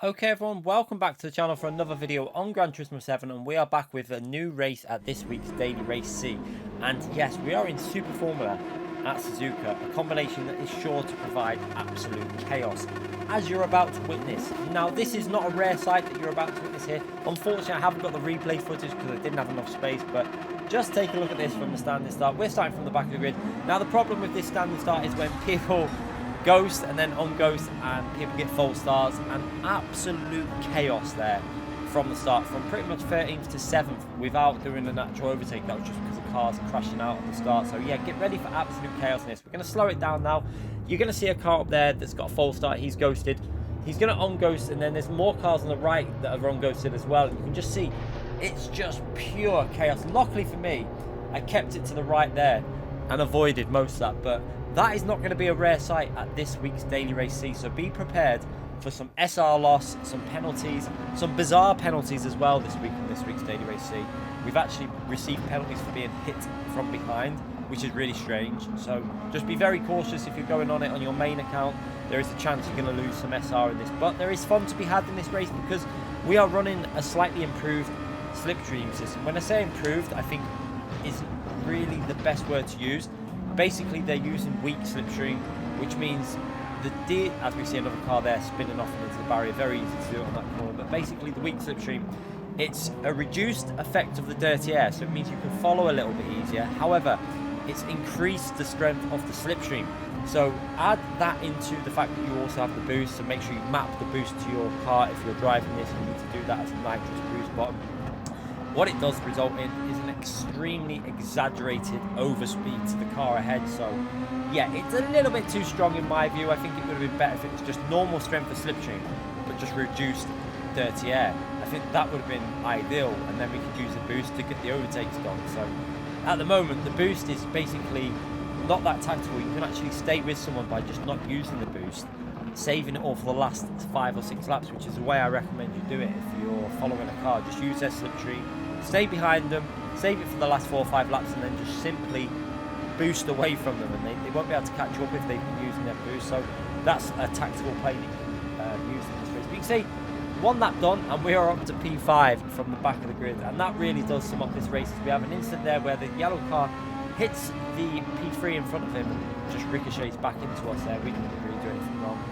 Okay everyone, welcome back to the channel for another video on Gran Turismo 7, and we are back with a new race at this week's Daily Race C. And yes, we are in Super Formula at Suzuka, a combination that is sure to provide absolute chaos, as you're about to witness. Now, this is not a rare sight that you're about to witness here. Unfortunately, I haven't got the replay footage because I didn't have enough space, but just take a look at this from the standing start. We're starting from the back of the grid. Now, the problem with this standing start is when people ghost and then unghost and people get false starts, and absolute chaos there from the start, from pretty much 13th to 7th without doing a natural overtake. That was just because the cars are crashing out at the start. So yeah, get ready for absolute chaos in this. We're going to slow it down now. You're going to see a car up there that's got a false start. He's ghosted. He's going to unghost, and then there's more cars on the right that are unghosted as well. And you can just see it's just pure chaos. Luckily for me, I kept it to the right there and avoided most of that, but that is not going to be a rare sight at this week's Daily Race C, so be prepared for some SR loss, some penalties, some bizarre penalties as well this week in this week's Daily Race C. We've actually received penalties for being hit from behind, which is really strange, so just be very cautious if you're going on it on your main account. There is a chance you're going to lose some SR in this, but there is fun to be had in this race because we are running a slightly improved slipstream system. When I say improved, I think is really the best word to use. Basically, they're using weak slipstream, which means as we see another car there spinning off into the barrier, very easy to do it on that corner. But basically, the weak slipstream, it's a reduced effect of the dirty air, so it means you can follow a little bit easier. However, it's increased the strength of the slipstream. So add that into the fact that you also have the boost, so make sure you map the boost to your car if you're driving this. You need to do that as a nitrous boost bottom. What it does result in is an extremely exaggerated overspeed to the car ahead. So yeah, it's a little bit too strong in my view. I think it would have been better if it was just normal strength of slipstream, but just reduced dirty air. I think that would have been ideal, and then we could use the boost to get the overtakes done. So at the moment, the boost is basically not that tactical. You can actually stay with someone by just not using the boost, saving it all for the last 5 or 6 laps, which is the way I recommend you do it if you're following a car. Just use their slipstream, stay behind them, save it for the last 4 or 5 laps, and then just simply boost away from them, and they won't be able to catch you up if they've been using their boost. So that's a tactical play that you can use in this race. But you can see 1 lap done, and we are up to P5 from the back of the grid, and that really does sum up this race. We have an instant there where the yellow car hits the P3 in front of him and just ricochets back into us there. We didn't really do anything wrong.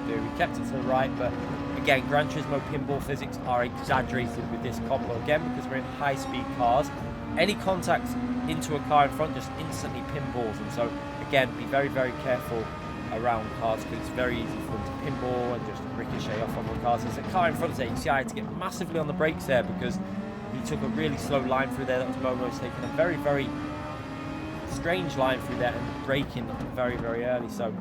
We kept it to the right, but again, Gran Turismo pinball physics are exaggerated with this combo again because we're in high-speed cars. Any contact into a car in front just instantly pinballs, and so again, be very, very careful around cars because it's very easy for them to pinball and just ricochet off on the cars. There's a car in front there. You see, I had to get massively on the brakes there because he took a really slow line through there. That was Momo's taking a very, very strange line through there and braking very, very early. So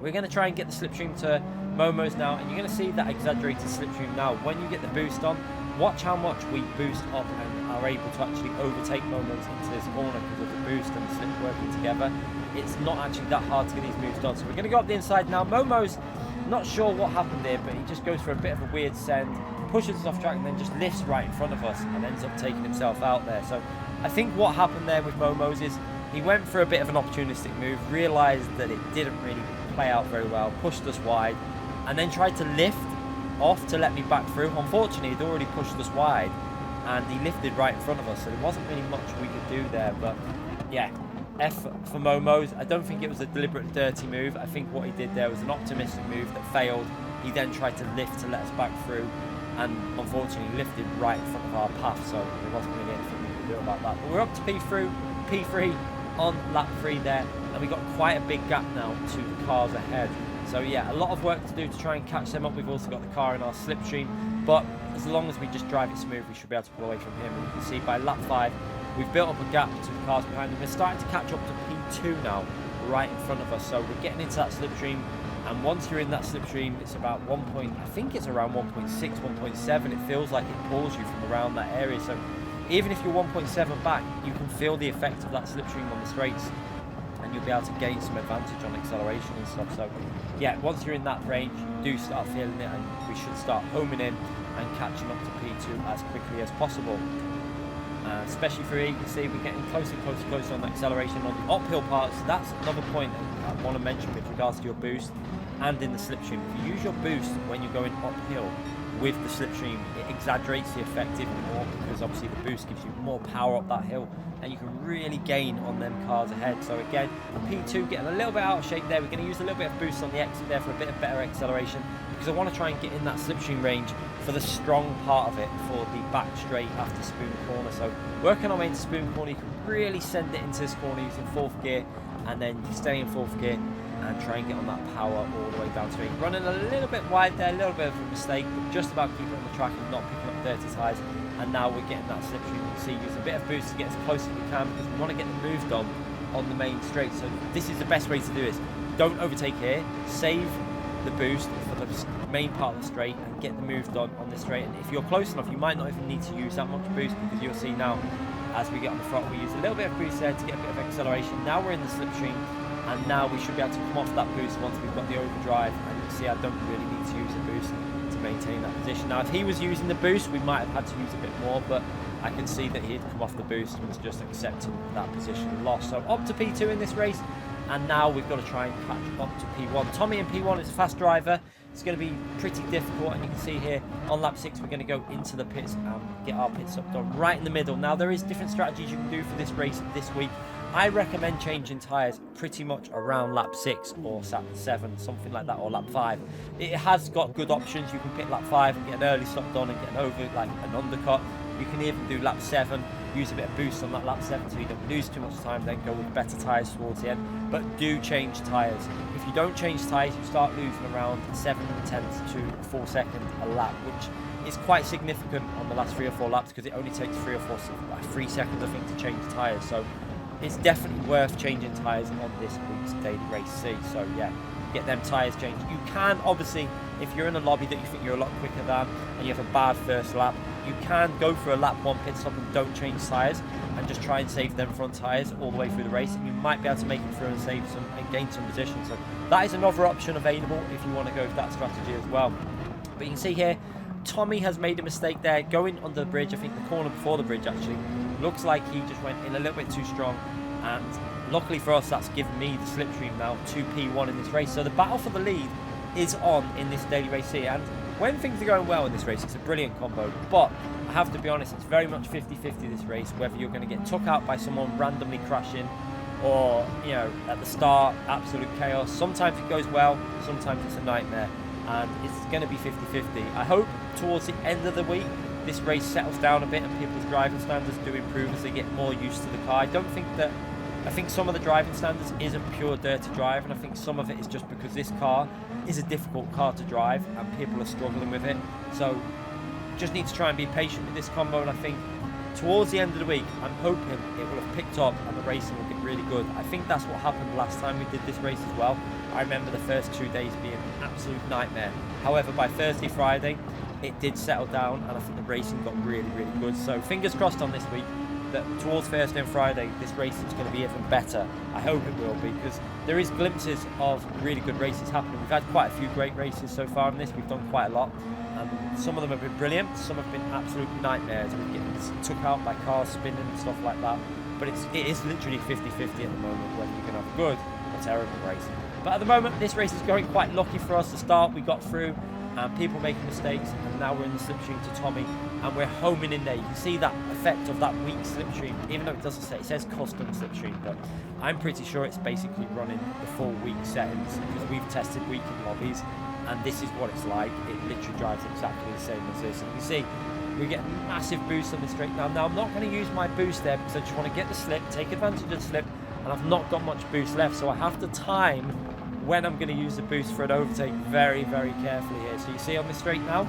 we're going to try and get the slipstream to Momo's now, and you're going to see that exaggerated slipstream now. When you get the boost on, watch how much we boost up and are able to actually overtake Momo's into this corner because of the boost and the slip working together. It's not actually that hard to get these moves done. So we're going to go up the inside now. Momo's not sure what happened there, but he just goes for a bit of a weird send, pushes us off track, and then just lifts right in front of us and ends up taking himself out there. So I think what happened there with Momo's is he went for a bit of an opportunistic move, realised that it didn't really play out very well, pushed us wide, and then tried to lift off to let me back through. Unfortunately, he'd already pushed us wide, and he lifted right in front of us, so there wasn't really much we could do there. But yeah, F for Momo's. I don't think it was a deliberate dirty move. I think what he did there was an optimistic move that failed. He then tried to lift to let us back through, and unfortunately lifted right in front of our path, so there wasn't really anything we could do about that. But we're up to P3 on lap 3 there, and we got quite a big gap now to the cars ahead. So yeah, a lot of work to do to try and catch them up. We've also got the car in our slipstream, but as long as we just drive it smooth, we should be able to pull away from him. And you can see by lap 5, we've built up a gap to the cars behind him. We're starting to catch up to P2 now, right in front of us. So we're getting into that slipstream, and once you're in that slipstream, it's about I think it's around 1.6, 1.7. It feels like it pulls you from around that area. So even if you're 1.7 back, you can feel the effect of that slipstream on the straights, and you'll be able to gain some advantage on acceleration and stuff. So yeah, once you're in that range, you do start feeling it, and we should start homing in and catching up to P2 as quickly as possible. Especially for you can see we're getting closer and closer on the acceleration on the uphill parts. That's another point I want to mention with regards to your boost and in the slipstream. If you use your boost when you're going uphill, with the slipstream, it exaggerates the effect even more, because obviously the boost gives you more power up that hill, and you can really gain on them cars ahead. So again, P2 getting a little bit out of shape there. We're going to use a little bit of boost on the exit there for a bit of better acceleration, because I want to try and get in that slipstream range for the strong part of it for the back straight after spoon corner. So working our way into spoon corner, you can really send it into this corner using 4th gear, and then you stay in 4th gear and try and get on that power all the way down to it. Running a little bit wide there, a little bit of a mistake, but just about keeping on the track and not picking up dirty tyres. And now we're getting that slipstream. You can see, use a bit of boost to get as close as we can, because we want to get the move done on the main straight. So this is the best way to do this. Don't overtake here, save the boost for the main part of the straight and get the move done on the straight. And if you're close enough, you might not even need to use that much boost, because you'll see now as we get on the front, we use a little bit of boost there to get a bit of acceleration. Now we're in the slipstream, and now we should be able to come off that boost once we've got the overdrive. And you can see I don't really need to use the boost to maintain that position. Now if he was using the boost, we might have had to use a bit more, but I can see that he'd come off the boost and was just accepting that position lost. So up to P2 in this race, and now we've got to try and catch up to P1. Tommy in P1 is a fast driver. It's going to be pretty difficult, and you can see here on lap 6 we're going to go into the pits and get our pit stop done right in the middle. Now there is different strategies you can do for this race this week. I recommend changing tyres pretty much around lap 6 or lap 7, something like that, or lap 5. It has got good options. You can pick lap 5 and get an early stop done and get an over, like an undercut. You can even do lap 7, use a bit of boost on that lap 7 so you don't lose too much time, then go with better tyres towards the end. But do change tyres. If you don't change tyres, you start losing around 7 tenths to 4 seconds a lap, which is quite significant on the last 3 or 4 laps, because it only takes 3 seconds, I think, to change tyres. So it's definitely worth changing tyres on this week's Daily Race C. So yeah, get them tyres changed. You can, obviously, if you're in a lobby that you think you're a lot quicker than and you have a bad first lap, you can go for a lap 1 pit stop and don't change tyres and just try and save them front tyres all the way through the race, and you might be able to make it through and save some and gain some position. So that is another option available if you want to go for that strategy as well. But you can see here, Tommy has made a mistake there going under the bridge. I think the corner before the bridge actually looks like he just went in a little bit too strong, and luckily for us that's given me the slipstream now to P1 in this race. So the battle for the lead is on in this Daily Race C, and when things are going well in this race, it's a brilliant combo. But I have to be honest, it's very much 50-50 this race, whether you're going to get took out by someone randomly crashing, or, you know, at the start, absolute chaos. Sometimes it goes well, sometimes it's a nightmare, and it's going to be 50-50. I hope towards the end of the week this race settles down a bit and people's driving standards do improve as they get more used to the car. I think some of the driving standards isn't pure dirty drive, and I think some of it is just because this car is a difficult car to drive and people are struggling with it. So just need to try and be patient with this combo, and I think towards the end of the week I'm hoping it will have picked up and the racing will get really good. I think that's what happened last time we did this race as well. I remember the first 2 days being an absolute nightmare. However, by Thursday, Friday it did settle down, and I think the racing got really, really good. So fingers crossed on this week that towards Thursday and Friday this race is going to be even better. I hope it will be, because there is glimpses of really good races happening. We've had quite a few great races so far in this. We've done quite a lot, and some of them have been brilliant, some have been absolute nightmares. We're getting took out by cars spinning and stuff like that. But it is literally 50-50 at the moment, whether you can have a good or terrible race. But at the moment this race is going quite lucky for us to start. We got through, and people making mistakes, and now we're in the slipstream to Tommy, and we're homing in there. You can see that effect of that weak slipstream, even though it doesn't say, it says custom slipstream, but I'm pretty sure it's basically running the full weak settings, because we've tested weak in lobbies, and this is what it's like. It literally drives exactly the same as this. And you can see we get massive boost on the straight now. Now I'm not going to use my boost there because I just want to get the slip, take advantage of the slip, and I've not got much boost left, so I have to time when I'm going to use the boost for an overtake very, very carefully here. So you see on the straight now,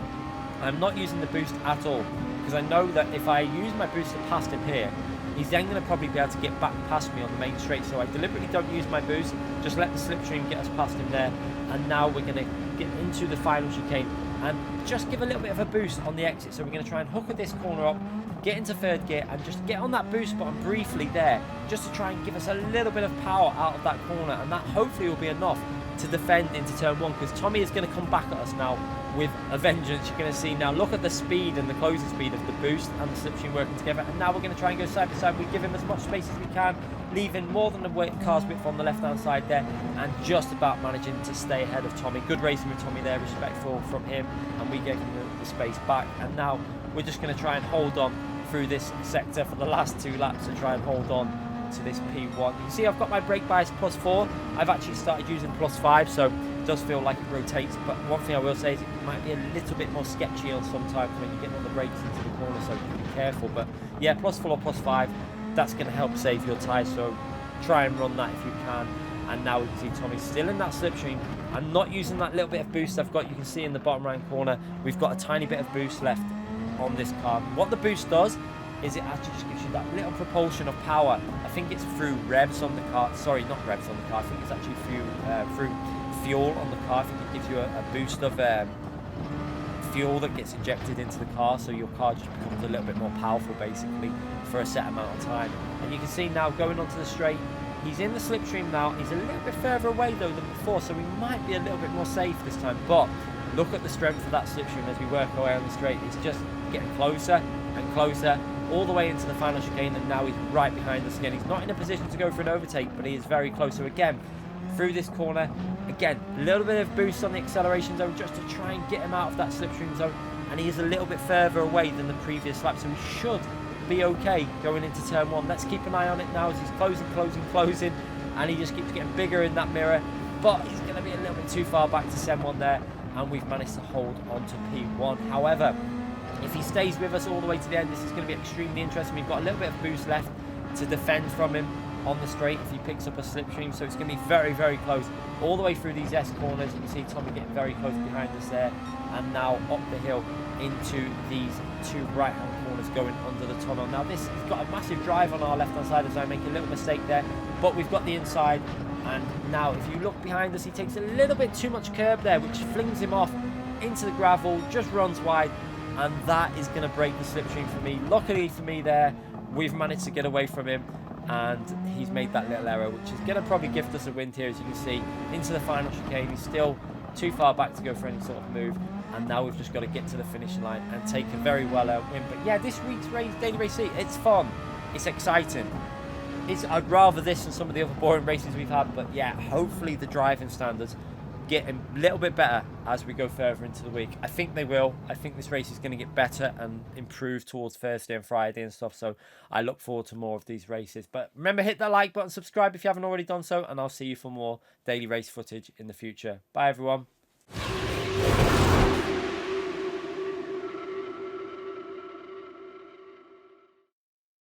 I'm not using the boost at all, because I know that if I use my boost to pass him here, he's then going to probably be able to get back past me on the main straight. So I deliberately don't use my boost, just let the slipstream get us past him there. And now we're going to get into the final chicane and just give a little bit of a boost on the exit. So we're going to try and hook at this corner up, get into third gear, and just get on that boost button briefly there, just to try and give us a little bit of power out of that corner, and that hopefully will be enough to defend into turn 1, because Tommy is going to come back at us now with a vengeance. You're going to see now, look at the speed and the closing speed of the boost and the slipstream working together. And now we're going to try and go side by side. We give him as much space as we can, leaving more than the car's width on the left-hand side there, and just about managing to stay ahead of Tommy. Good racing with Tommy there, respectful from him, and we gave him the space back. And now we're just going to try and hold on through this sector for the last 2 laps and try and hold on to this P1. You can see I've got my brake bias +4. I've actually started using +5, so it does feel like it rotates. But one thing I will say is it might be a little bit more sketchy on sometimes when you get on the brakes into the corner, so be careful. But yeah, +4 or +5, that's going to help save your tyres, so try and run that if you can. And now we can see Tommy still in that slipstream. I'm not using that little bit of boost I've got. You can see in the bottom right corner, we've got a tiny bit of boost left on this car. What the boost does is it actually just gives you that little propulsion of power. I think it's through revs on the car. Sorry, not revs on the car. I think it's actually through fuel on the car. I think it gives you a boost of fuel that gets injected into the car, so your car just becomes a little bit more powerful basically for a set amount of time. And you can see now going onto the straight, he's in the slipstream now. He's a little bit further away though than before, so we might be a little bit more safe this time. But look at the strength of that slipstream as we work our way on the straight. It's just getting closer and closer all the way into the final chicane, and now he's right behind us again. He's not in a position to go for an overtake, but he is very close. So again, through this corner, again, a little bit of boost on the acceleration zone just to try and get him out of that slipstream zone, and he is a little bit further away than the previous lap, so he should be okay going into turn 1. Let's keep an eye on it now as he's closing, and he just keeps getting bigger in that mirror, but he's going to be a little bit too far back to Sen 1 there, and we've managed to hold on to P1. However, if he stays with us all the way to the end, this is going to be extremely interesting. We've got a little bit of boost left to defend from him on the straight if he picks up a slipstream, so it's going to be very, very close all the way through these S corners. You can see Tommy getting very close behind us there, and now up the hill into these 2 right-hand corners going under the tunnel. Now this has got a massive drive on our left-hand side, as I make a little mistake there, but we've got the inside. And now if you look behind us, he takes a little bit too much curb there, which flings him off into the gravel, just runs wide, and that is going to break the slipstream for me. Luckily for me there, we've managed to get away from him, and he's made that little error, which is going to probably gift us a win here. As you can see, into the final chicane, he's still too far back to go for any sort of move, and now we've just got to get to the finish line and take a very well out win. But yeah, this week's race, Daily Race C, it's fun, it's exciting. I'd rather this than some of the other boring races we've had, but yeah, hopefully the driving standards get a little bit better as we go further into the week. I think they will. I think this race is going to get better and improve towards Thursday and Friday and stuff, so I look forward to more of these races. But remember, hit that like button, subscribe if you haven't already done so, and I'll see you for more daily race footage in the future. Bye everyone.